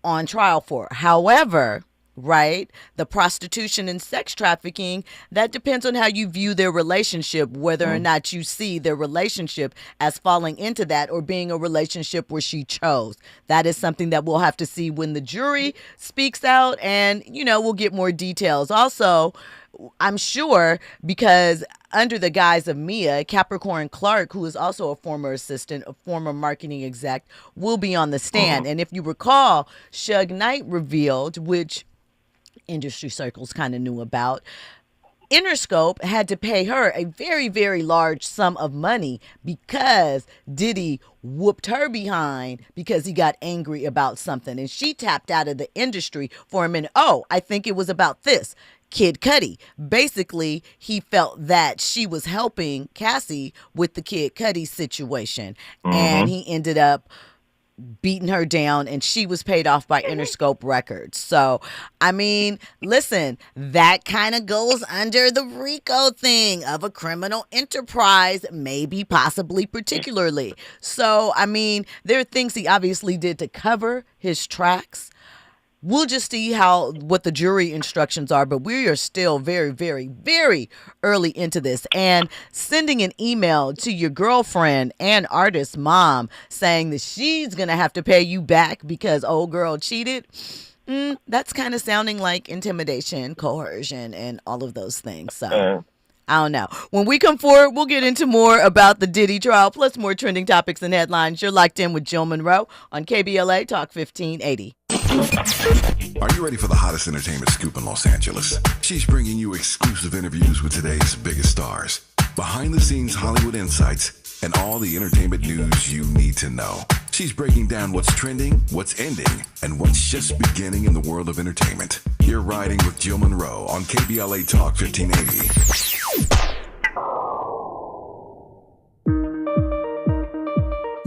on trial for. However, right, the prostitution and sex trafficking, that depends on how you view their relationship, whether or not you see their relationship as falling into that or being a relationship where she chose. That is something that we'll have to see when the jury speaks out, and, you know, we'll get more details. Also, I'm sure, because under the guise of Mia, Capricorn Clark, who is also a former assistant, a former marketing exec, will be on the stand. And if you recall, Suge Knight revealed, which industry circles kind of knew about, Interscope had to pay her a very, very large sum of money because Diddy whooped her behind because he got angry about something. And she tapped out of the industry for a minute. Oh, I think it was about this. Kid Cudi. Basically, he felt that she was helping Cassie with the Kid Cudi situation. And he ended up beating her down, and she was paid off by Interscope Records. So, I mean, listen, that kind of goes under the RICO thing of a criminal enterprise, maybe, possibly, particularly. So, I mean, there are things he obviously did to cover his tracks. We'll just see what the jury instructions are, but we are still very, very, very early into this. And sending an email to your girlfriend and artist mom saying that she's going to have to pay you back because old girl cheated, that's kind of sounding like intimidation, coercion, and all of those things. So I don't know. When we come forward, we'll get into more about the Diddy trial, plus more trending topics and headlines. You're locked in with Jill Munroe on KBLA Talk 1580. Are you ready for the hottest entertainment scoop in Los Angeles? She's bringing you exclusive interviews with today's biggest stars. behind-the-scenes Hollywood insights, and all the entertainment news you need to know. She's breaking down what's trending, what's ending, and what's just beginning in the world of entertainment. You're riding with Jill Munroe on KBLA Talk 1580.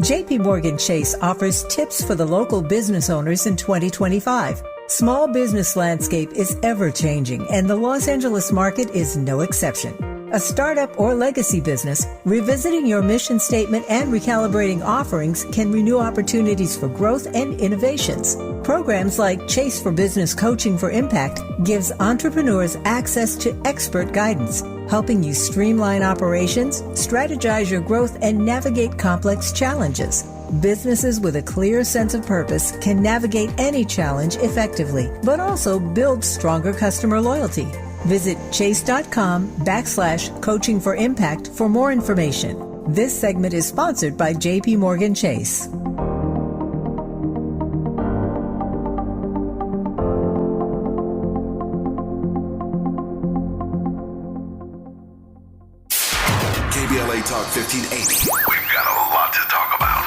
JP Morgan Chase offers tips for the local business owners in 2025. Small business landscape is ever-changing, and the Los Angeles market is no exception. A startup or legacy business, revisiting your mission statement and recalibrating offerings can renew opportunities for growth and innovations. Programs like Chase for Business Coaching for Impact gives entrepreneurs access to expert guidance, helping you streamline operations, strategize your growth, and navigate complex challenges. Businesses with a clear sense of purpose can navigate any challenge effectively, but also build stronger customer loyalty. Visit chase.com/coaching for impact for more information. This segment is sponsored by JP Morgan Chase. KBLA Talk 1580. We've got a lot to talk about.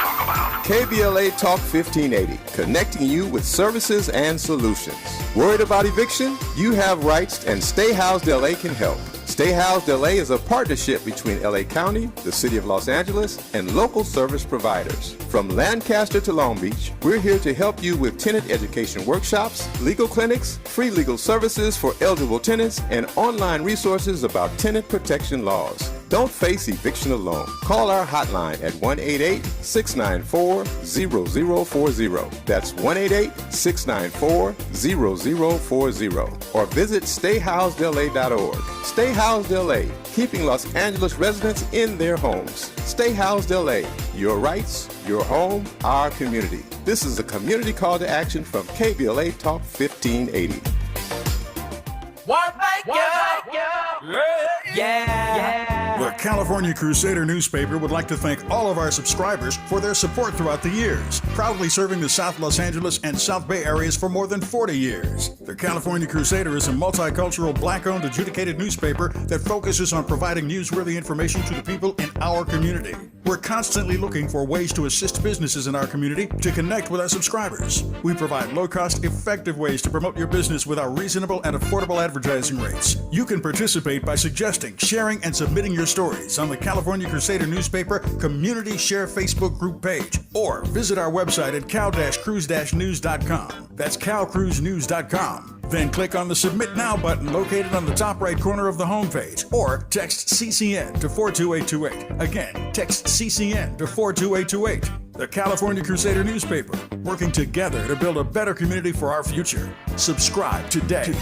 KBLA Talk 1580, connecting you with services and solutions. Worried about eviction? You have rights, and Stay Housed LA can help. Stay Housed LA is a partnership between LA County, the City of Los Angeles, and local service providers. From Lancaster to Long Beach, we're here to help you with tenant education workshops, legal clinics, free legal services for eligible tenants, and online resources about tenant protection laws. Don't face eviction alone. Call our hotline at 1-888-694-0040. That's 1-888-694-0040. Or visit stayhousedla.org. Stay Housed LA, keeping Los Angeles residents in their homes. Stay Housed LA, your rights, your home, our community. This is a community call to action from KBLA Talk 1580. The California Crusader newspaper would like to thank all of our subscribers for their support throughout the years, proudly serving the South Los Angeles and South Bay areas for more than 40 years. The California Crusader is a multicultural, black-owned, adjudicated newspaper that focuses on providing newsworthy information to the people in our community. We're constantly looking for ways to assist businesses in our community to connect with our subscribers. We provide low-cost, effective ways to promote your business with our reasonable and affordable advertising rates. You can participate by suggesting, sharing, and submitting your stories on the California Crusader newspaper Community Share Facebook group page, or visit our website at cal-cruise-news.com. That's calcruisenews.com. Then click on the Submit Now button located on the top right corner of the homepage, or text CCN to 42828. Again, text CCN to 42828. The California Crusader newspaper, working together to build a better community for our future. Subscribe today.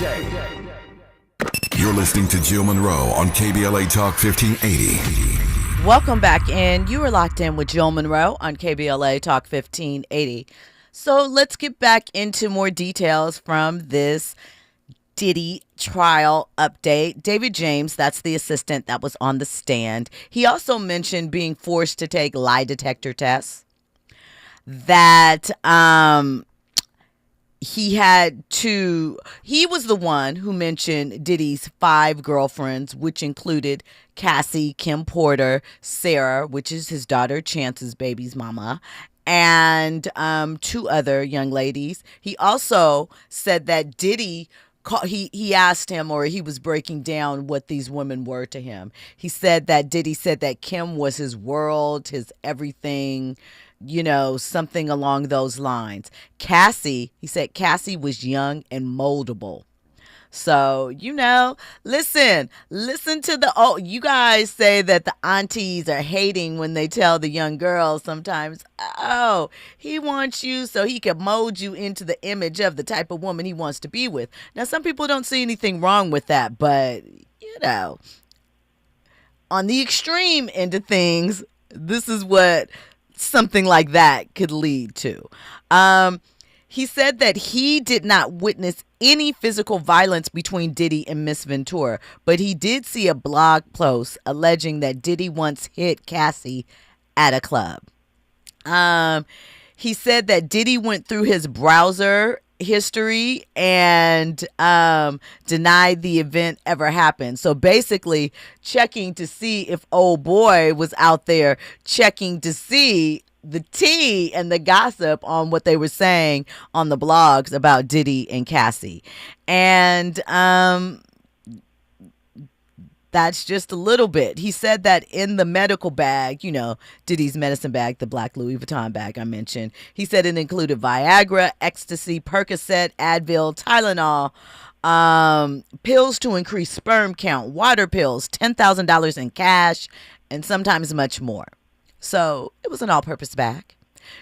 You're listening to Jill Munroe on KBLA Talk 1580. Welcome back in. You are locked in with Jill Munroe on KBLA Talk 1580. So let's get back into more details from this Diddy trial update. David James, that's the assistant that was on the stand. He also mentioned being forced to take lie detector tests. That he was the one who mentioned Diddy's 5 girlfriends, which included Cassie, Kim Porter, Sarah, which is his daughter Chance's baby's mama, and 2 other young ladies. He also said that Diddy, he asked him, or he was breaking down what these women were to him. He said that Diddy said that Kim was his world, his everything, something along those lines. Cassie, he said Cassie was young and moldable. So, listen to you guys say that the aunties are hating when they tell the young girls sometimes, oh, he wants you so he can mold you into the image of the type of woman he wants to be with. Now, some people don't see anything wrong with that, but, on the extreme end of things, this is what something like that could lead to. He said that he did not witness any physical violence between Diddy and Miss Ventura, but he did see a blog post alleging that Diddy once hit Cassie at a club. He said that Diddy went through his browser history and denied the event ever happened. So basically checking to see if old boy was out there checking to see the tea and the gossip on what they were saying on the blogs about Diddy and Cassie. And that's just a little bit. He said that in the medical bag, Diddy's medicine bag, the black Louis Vuitton bag I mentioned, he said it included Viagra, ecstasy, Percocet, Advil, Tylenol, pills to increase sperm count, water pills, $10,000 in cash, and sometimes much more. So it was an all-purpose bag.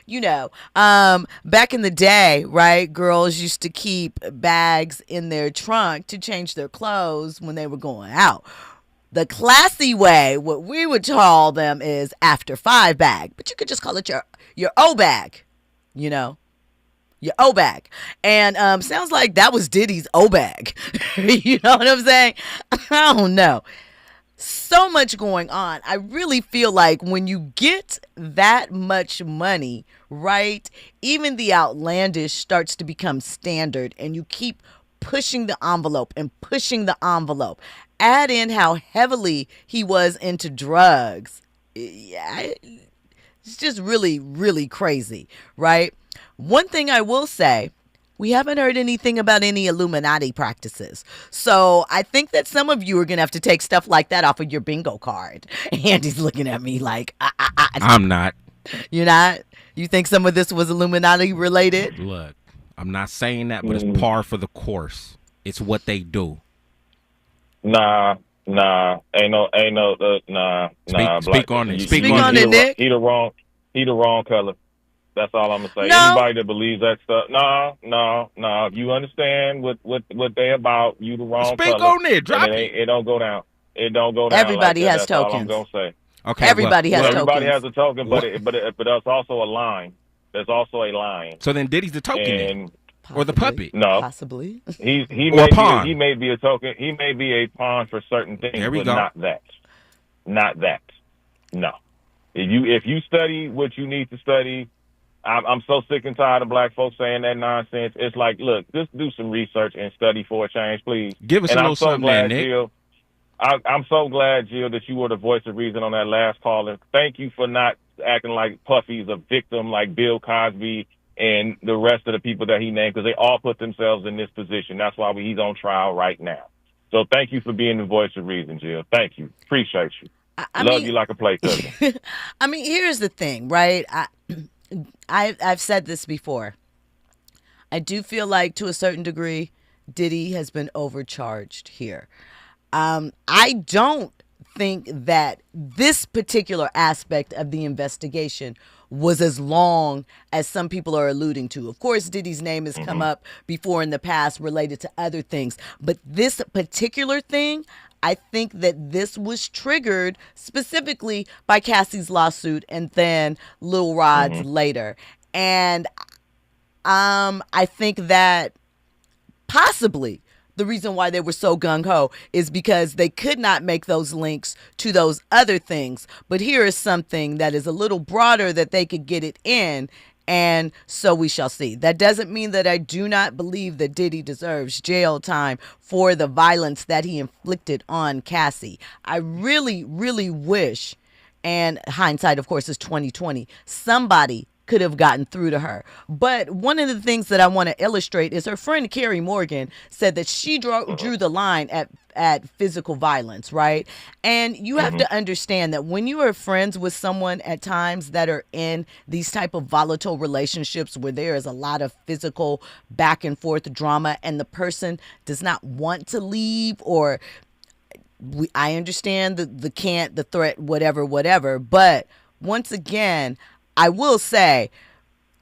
Back in the day, right, girls used to keep bags in their trunk to change their clothes when they were going out. The classy way, what we would call them, is after 5 bag, but you could just call it your O bag, your O bag. And sounds like that was Diddy's O bag. You know what I'm saying? I don't know. So much going on. I really feel like when you get that much money, right, even the outlandish starts to become standard, and you keep pushing the envelope and pushing the envelope. Add in how heavily he was into drugs. Yeah, it's just really, really crazy, right? One thing I will say, we haven't heard anything about any Illuminati practices. So I think that some of you are going to have to take stuff like that off of your bingo card. Andy's looking at me like, I'm not. You're not? You think some of this was Illuminati related? Look, I'm not saying that, but it's par for the course. It's what they do. Nah, ain't no, nah. Speak on it. Speak on it, Nick. He the wrong color. That's all I'm gonna say. No. Anybody that believes that stuff, no. If you understand what they about, you the wrong color. Speak on it. Drop it. It don't go down. It don't go down. Everybody like has that. That's tokens. all I'm gonna say. Okay. Everybody has tokens. Everybody has a token, but there's also a line. There's also a line. So then Diddy's the token, or the puppet? No, possibly. He pawn. He may be a token. He may be a pawn for certain things, There we but go. not that. No. If you study what you need to study, I'm so sick and tired of black folks saying that nonsense. It's like, look, just do some research and study for a change, please. Give us a little something there, Nick. Jill, I'm so glad, Jill, that you were the voice of reason on that last call. And thank you for not acting like Puffy's a victim like Bill Cosby and the rest of the people that he named, because they all put themselves in this position. That's why he's on trial right now. So thank you for being the voice of reason, Jill. Thank you. Appreciate you. Love you like a play cousin. I mean, here's the thing, right? I've said this before. I do feel like, to a certain degree, Diddy has been overcharged here. I don't think that this particular aspect of the investigation was as long as some people are alluding to. Of course, Diddy's name has come up before in the past related to other things, but this particular thing, I think that this was triggered specifically by Cassie's lawsuit and then Lil Rod's later. And I think that possibly the reason why they were so gung-ho is because they could not make those links to those other things. But here is something that is a little broader that they could get it in, and so we shall see. That doesn't mean that I do not believe that Diddy deserves jail time for the violence that he inflicted on Cassie. I really, really wish, and hindsight, of course, is 2020, somebody could have gotten through to her. But one of the things that I want to illustrate is her friend Carrie Morgan said that she drew the line at physical violence, right? And you have to understand that when you are friends with someone at times that are in these type of volatile relationships where there is a lot of physical back and forth drama and the person does not want to leave, or I understand the threat, whatever. But once again, I will say,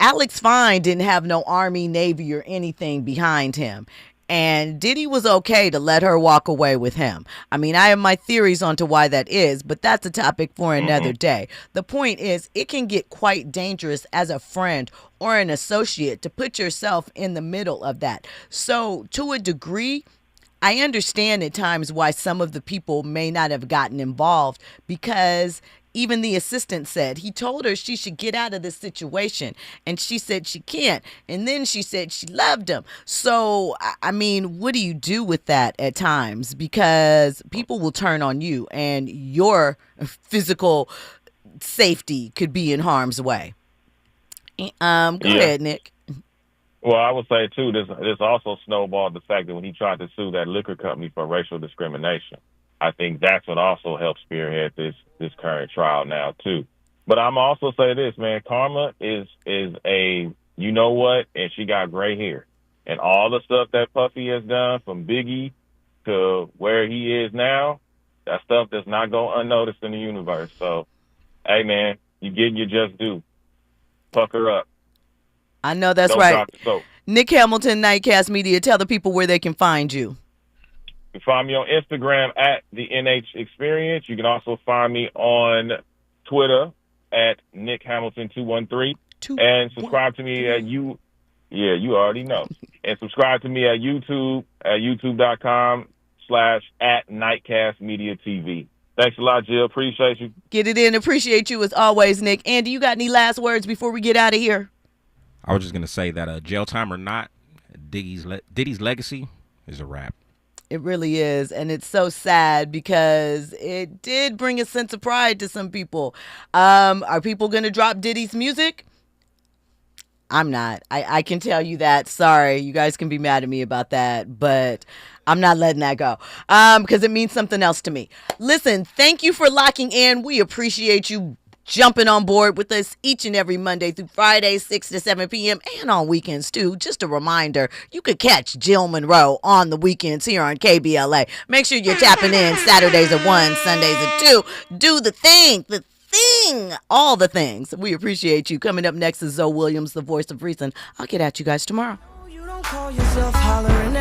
Alex Fine didn't have no Army, Navy, or anything behind him. And Diddy was okay to let her walk away with him. I mean, I have my theories onto why that is, but that's a topic for another day. The point is, it can get quite dangerous as a friend or an associate to put yourself in the middle of that. So, to a degree, I understand at times why some of the people may not have gotten involved, because even the assistant said he told her she should get out of this situation, and she said she can't. And then she said she loved him. So, I mean, what do you do with that at times? Because people will turn on you, and your physical safety could be in harm's way. Go ahead, Nick. Well, I would say, too, this also snowballed the fact that when he tried to sue that liquor company for racial discrimination, I think that's what also helped spearhead this current trial now, too. But I'm also say this, man, Karma is a, you know what, and she got gray hair. And all the stuff that Puffy has done from Biggie to where he is now, that stuff does not go unnoticed in the universe. So, hey, man, you getting your just due. Fuck her up. I know that's right. Nick Hamilton, Nightcast Media. Tell the people where they can find you. You can find me on Instagram at the NH Experience. You can also find me on Twitter at Nick Hamilton 213. And subscribe to me at you already know. And subscribe to me at YouTube at youtube.com/@NightcastMediaTV. Thanks a lot, Jill. Appreciate you. Get it in. Appreciate you as always, Nick. Andy, you got any last words before we get out of here? I was just going to say that jail time or not, Diddy's legacy is a wrap. It really is. And it's so sad because it did bring a sense of pride to some people. Are people going to drop Diddy's music? I'm not. I can tell you that. Sorry. You guys can be mad at me about that. But I'm not letting that go because it means something else to me. Listen, thank you for locking in. We appreciate you jumping on board with us each and every Monday through Friday, 6 to 7 p.m. and on weekends too. Just a reminder, you could catch Jill Munroe on the weekends here on KBLA. Make sure you're tapping in Saturdays at 1, Sundays at 2. Do the thing, all the things. We appreciate you. Coming up next is Zoe Williams, the voice of reason. I'll get at you guys tomorrow. You don't call yourself hollering